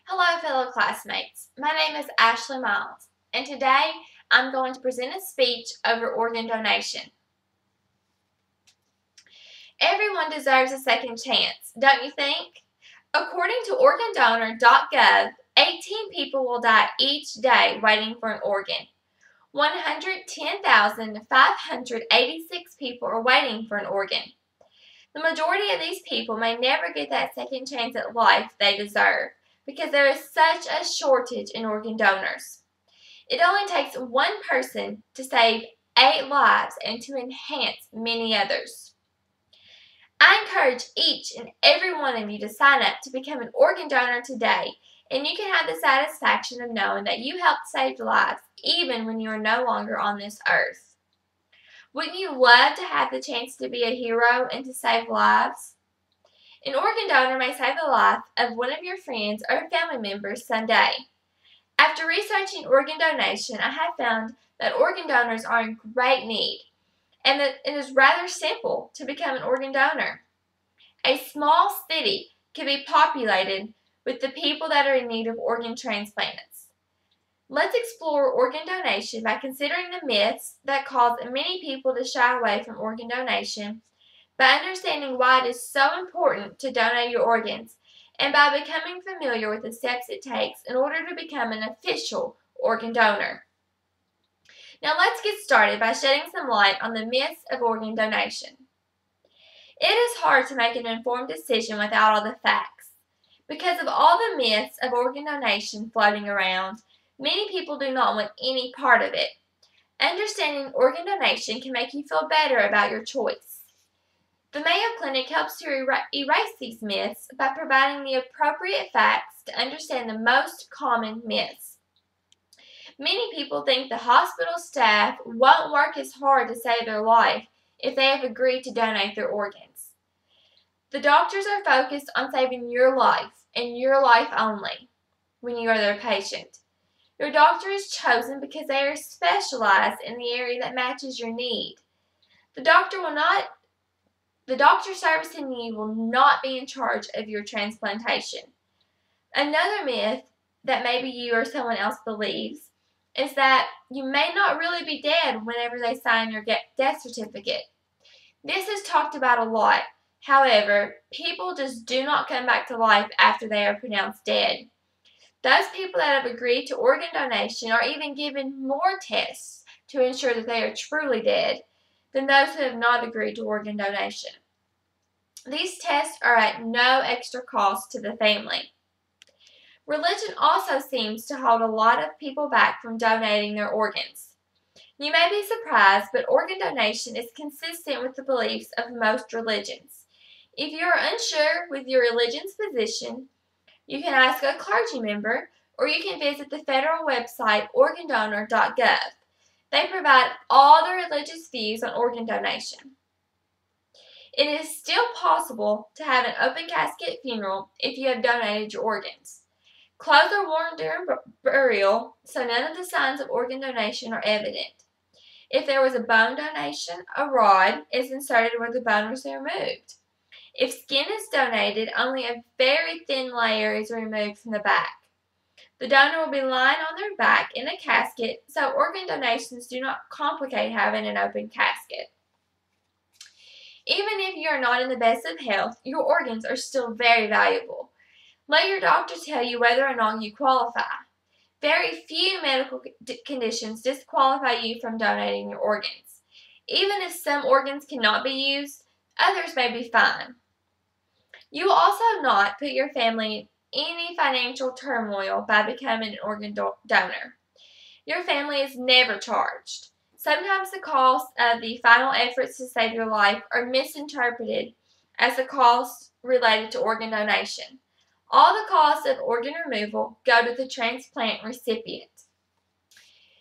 Hello, fellow classmates. My name is Ashley Miles, and today I'm going to present a speech over organ donation. Everyone deserves a second chance, don't you think? According to organdonor.gov, 18 people will die each day waiting for an organ. 110,586 people are waiting for an organ. The majority of these people may never get that second chance at life they deserve because there is such a shortage in organ donors. It only takes one person to save 8 lives and to enhance many others. I encourage each and every one of you to sign up to become an organ donor today, and you can have the satisfaction of knowing that you helped save lives even when you are no longer on this earth. Wouldn't you love to have the chance to be a hero and to save lives? An organ donor may save the life of one of your friends or family members someday. After researching organ donation, I have found that organ donors are in great need and that it is rather simple to become an organ donor. A small city can be populated with the people that are in need of organ transplants. Let's explore organ donation by considering the myths that cause many people to shy away from organ donation, by understanding why it is so important to donate your organs, and by becoming familiar with the steps it takes in order to become an official organ donor. Now let's get started by shedding some light on the myths of organ donation. It is hard to make an informed decision without all the facts. Because of all the myths of organ donation floating around, many people do not want any part of it. Understanding organ donation can make you feel better about your choice. The Mayo Clinic helps to erase these myths by providing the appropriate facts to understand the most common myths. Many people think the hospital staff won't work as hard to save their life if they have agreed to donate their organs. The doctors are focused on saving your life and your life only when you are their patient. Your doctor is chosen because they are specialized in the area that matches your need. The doctor servicing you will not be in charge of your transplantation. Another myth that maybe you or someone else believes is that you may not really be dead whenever they sign your death certificate. This is talked about a lot. However, people just do not come back to life after they are pronounced dead. Those people that have agreed to organ donation are even given more tests to ensure that they are truly dead than those who have not agreed to organ donation. These tests are at no extra cost to the family. Religion also seems to hold a lot of people back from donating their organs. You may be surprised, but organ donation is consistent with the beliefs of most religions. If you are unsure with your religion's position, you can ask a clergy member, or you can visit the federal website organdonor.gov. They provide all the religious views on organ donation. It is still possible to have an open casket funeral if you have donated your organs. Clothes are worn during burial, so none of the signs of organ donation are evident. If there was a bone donation, a rod is inserted where the bone was removed. If skin is donated, only a very thin layer is removed from the back. The donor will be lying on their back in a casket, so organ donations do not complicate having an open casket. Even if you are not in the best of health, your organs are still very valuable. Let your doctor tell you whether or not you qualify. Very few medical conditions disqualify you from donating your organs. Even if some organs cannot be used, others may be fine. You will also not put your family in any financial turmoil by becoming an organ donor. Your family is never charged. Sometimes the costs of the final efforts to save your life are misinterpreted as the costs related to organ donation. All the costs of organ removal go to the transplant recipient.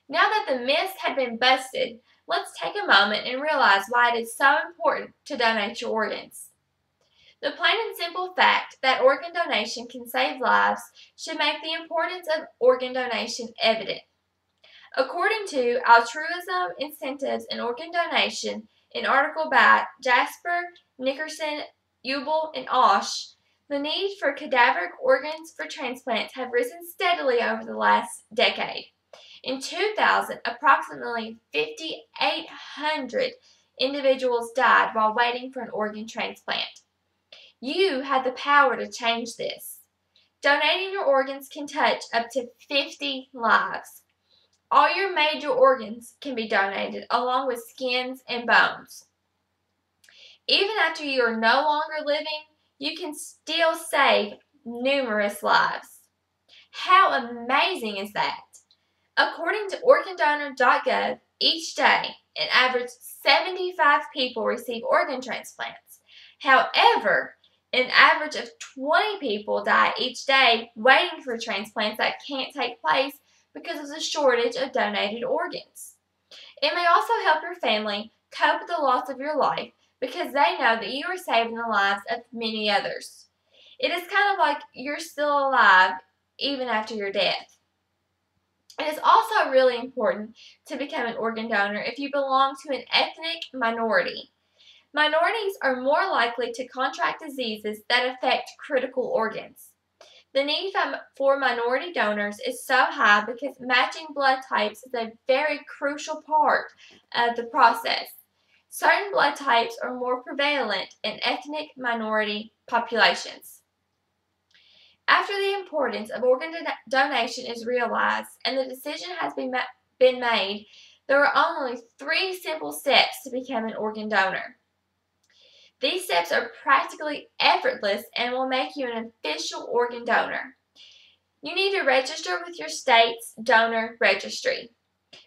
Now that the myths have been busted, let's take a moment and realize why it is so important to donate your organs. The plain and simple fact that organ donation can save lives should make the importance of organ donation evident. According to Altruism, Incentives, and Organ Donation, an article by Jasper, Nickerson, Ubel, and Osh, The need for cadaveric organs for transplants have risen steadily over the last decade. In 2000, approximately 5,800 individuals died while waiting for an organ transplant. You have the power to change this. Donating your organs can touch up to 50 lives. All your major organs can be donated, along with skins and bones. Even after you are no longer living, you can still save numerous lives. How amazing is that? According to organdonor.gov, each day, an average 75 people receive organ transplants. However, an average of 20 people die each day waiting for transplants that can't take place because of the shortage of donated organs. It may also help your family cope with the loss of your life because they know that you are saving the lives of many others. It is kind of like you're still alive even after your death. It is also really important to become an organ donor if you belong to an ethnic minority. Minorities are more likely to contract diseases that affect critical organs. The need for minority donors is so high because matching blood types is a very crucial part of the process. Certain blood types are more prevalent in ethnic minority populations. After the importance of organ donation is realized and the decision has been made, there are only 3 simple steps to become an organ donor. These steps are practically effortless and will make you an official organ donor. You need to register with your state's donor registry.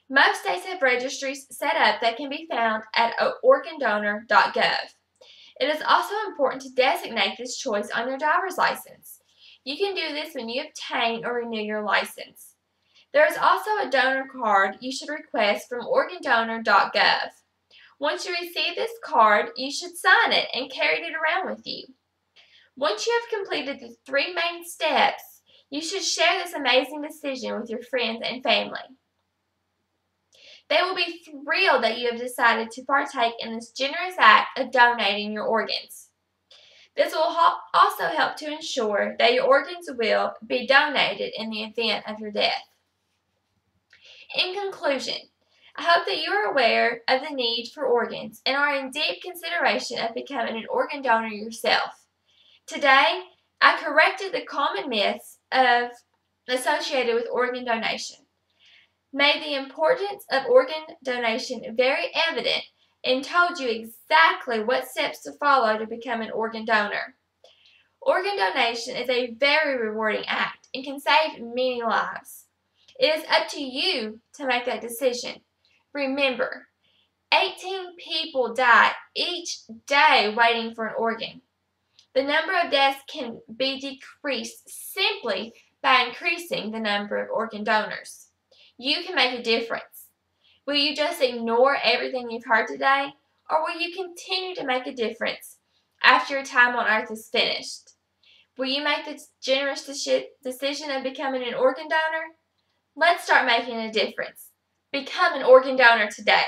Most states have registries set up that can be found at organdonor.gov. It is also important to designate this choice on your driver's license. You can do this when you obtain or renew your license. There is also a donor card you should request from organdonor.gov. Once you receive this card, you should sign it and carry it around with you. Once you have completed the 3 main steps, you should share this amazing decision with your friends and family. They will be thrilled that you have decided to partake in this generous act of donating your organs. This will also help to ensure that your organs will be donated in the event of your death. In conclusion, I hope that you are aware of the need for organs and are in deep consideration of becoming an organ donor yourself. Today, I corrected the common myths associated with organ donation, made the importance of organ donation very evident, and told you exactly what steps to follow to become an organ donor. Organ donation is a very rewarding act and can save many lives. It is up to you to make that decision. Remember, 18 people die each day waiting for an organ. The number of deaths can be decreased simply by increasing the number of organ donors. You can make a difference. Will you just ignore everything you've heard today, or will you continue to make a difference after your time on earth is finished? Will you make the generous decision of becoming an organ donor? Let's start making a difference. Become an organ donor today.